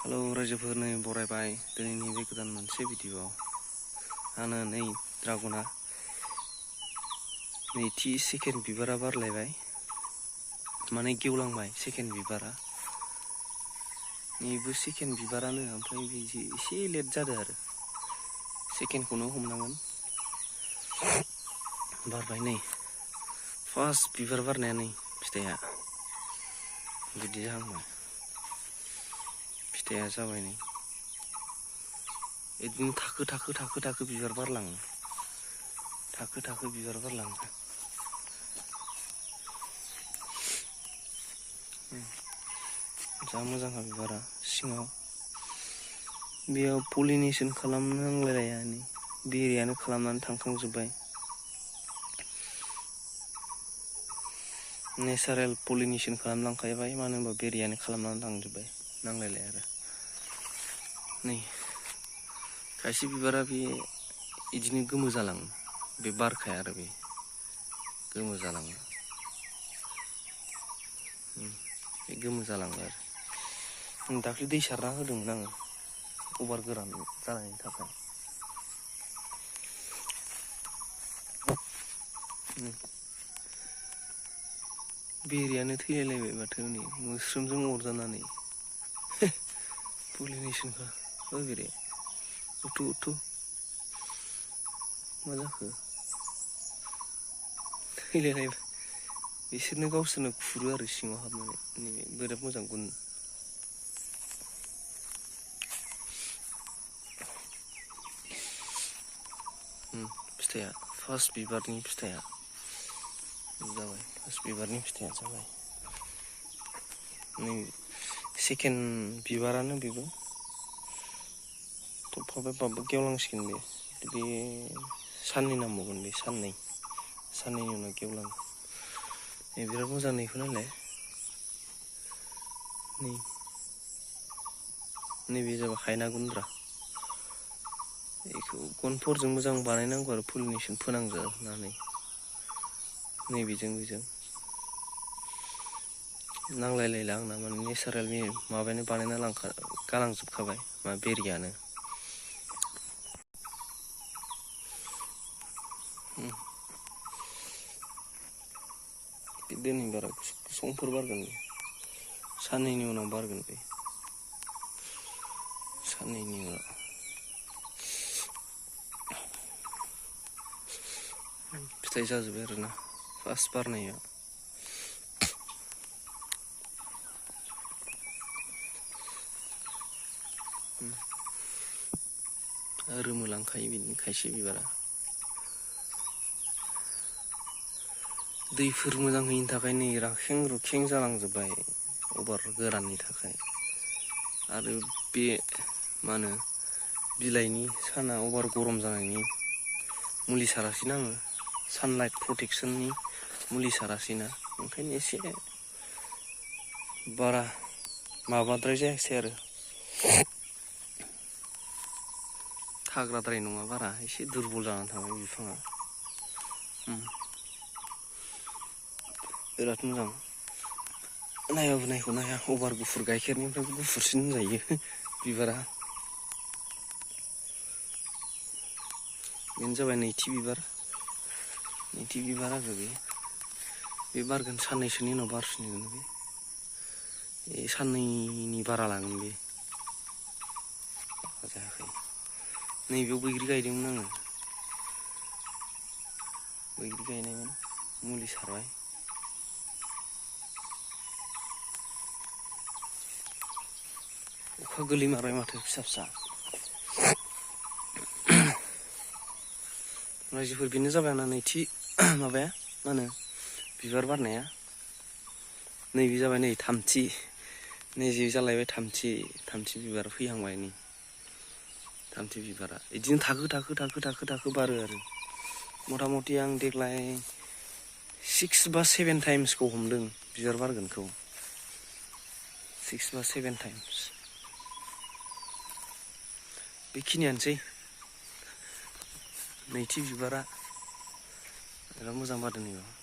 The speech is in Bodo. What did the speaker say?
हेलौ रायजोफोर, नै बरायबाय दिनैनि बे गोदान मोनसे भिडिअ'आव आङो नै ड्रागना नैथि सेकेन्ड बिबारा बारलायबाय, माने गेवलांबाय सेकेन्ड बिबारा। नैबो सेकेन्ड बिबारानो, ओमफ्राय बिदि एसे लेट जादों आरो सेकेन्डखौनो हमनांगोन। बारबाय नै फार्स्ट बिबार बारनाया, नै फिथाइया बिदि जाहांबाय। फिथाइया जाबाय नै बिदिनो थाखो थाखो थाखो थाखो बिबार बारलाङो, थाखो थाखो बिबार बारलाङो। जा मोजांखा बिबारा सिङाव। बेयाव पलिनेसन खालामनांलायलाया, नै बेरेयानो खालामनानै थांखांजोब्बाय। नेचारेल पलिनेसन खालामलांखाबाय, मानो होनबा बेरेयानो खालामनानै लांजोब्बाय, नांलायलाय आरो। नै खायसे बिबारा बे बिदिनो गोमो जालाङो, बे बारखाया आरो बे गोमो जालाङो। बे गोमो जालाङो आरो दाख्लै दै सारना होदोंमोन आङो, अभार गोरान जानायनि थाखाय। बेरेयानो थैलायलायबाय माथो नै मोस्रोमजों अरजानानै। पलिनेसनखौ ओइ बेरे उथु उथु मा जाखो? थैलायलायबाय। बिसोरनो गावसोरनो खुरो आरो सिङाव हाबनानै, नैबे बिराद मोजां गुन। फिथाइया फार्स्ट बिबारनि फिथाइया जाबाय, फार्स्ट बिबारनि फिथाइया जाबाय। नै सेकेन्ड बिबारानो बेबो थफाबाय गेवलांसिगोन बे साननै नांबावगोन, बे साननैनि उनाव गेवलाङो। नै बिराद मोजां, नैखौ नायलाय, नैबे जाबाय हायना गुन्द्रा। बेखौ गनफोरजों मोजां बानायनांगौ आरो पलिनेसन फोनांजाबनानै। नैबेजों बेजों नांलायलायला आंना, माने नेचारेल माबायानो बानायना गालांजोबखाबाय मा बेरेयानो। बे दिनै बारा समफोर बारगोन, बे साननैनि उनाव बारगोन, बे साननैनि उनाव। फिथाइ जाजोब्बाय आरोना फार्स्ट बारनाया। रोमोलांखायो बिदिनो खायसे बिबारा। दैफोर मोजां होयिनि थाखाय नै राखें रुखें जालांजोब्बाय, अभार गोराननि थाखाय। आरो बे मा होनो बिलाइनि साना अभार गरम जानायनि मुलि सारासैना आङो, सानलाइट प्रटेकसननि मुलि सारासैना, ओंखायनो एसे बारा माबाद्राय जायाखिसै आरो थाग्राद्राय नङा, बारा एसे दुरबल जानानै थांबाय बिफाङा। बिराद मोजां, नायाबाबो नायखौ नाया, अभार गुफुर, गाइखेरनिफ्रायबो गुफुरसिन होनजायो बिबारा। बेनो जाबाय नैथि बिबार आरो बे बारगोन साननैसोनि उनाव बारसिगोन। बे साननैनि बारा लागोन, बे जायाखै। नैबेयाव बैग्रि गायदोंमोन आङो, बैग्रि गायनायमोन, मुलि सारबाय। अखा गोलैमारबाय माथो फिसा फिसा। रायजोफोर, बेनो जाबाय आंना नैथि माबाया, मा होनो बिबार बारनाया। नैबे जाबाय नै थामथि, नैजे जालायबाय थामथि बिबार फैहांबाय नै थामथि बिबारा। बिदिनो थाखो थाखो थाखो थाखो थाखो बारो आरो मथा मथि आं देग्लाय 6 बा 7 टाइम्सखौ हमदों बिबार बारगोनखौ, 6 बा 7 टाइम्स। बेखिनियानोसै नैथि बिबारा, बिराद मोजां बारदों नैबेयाव।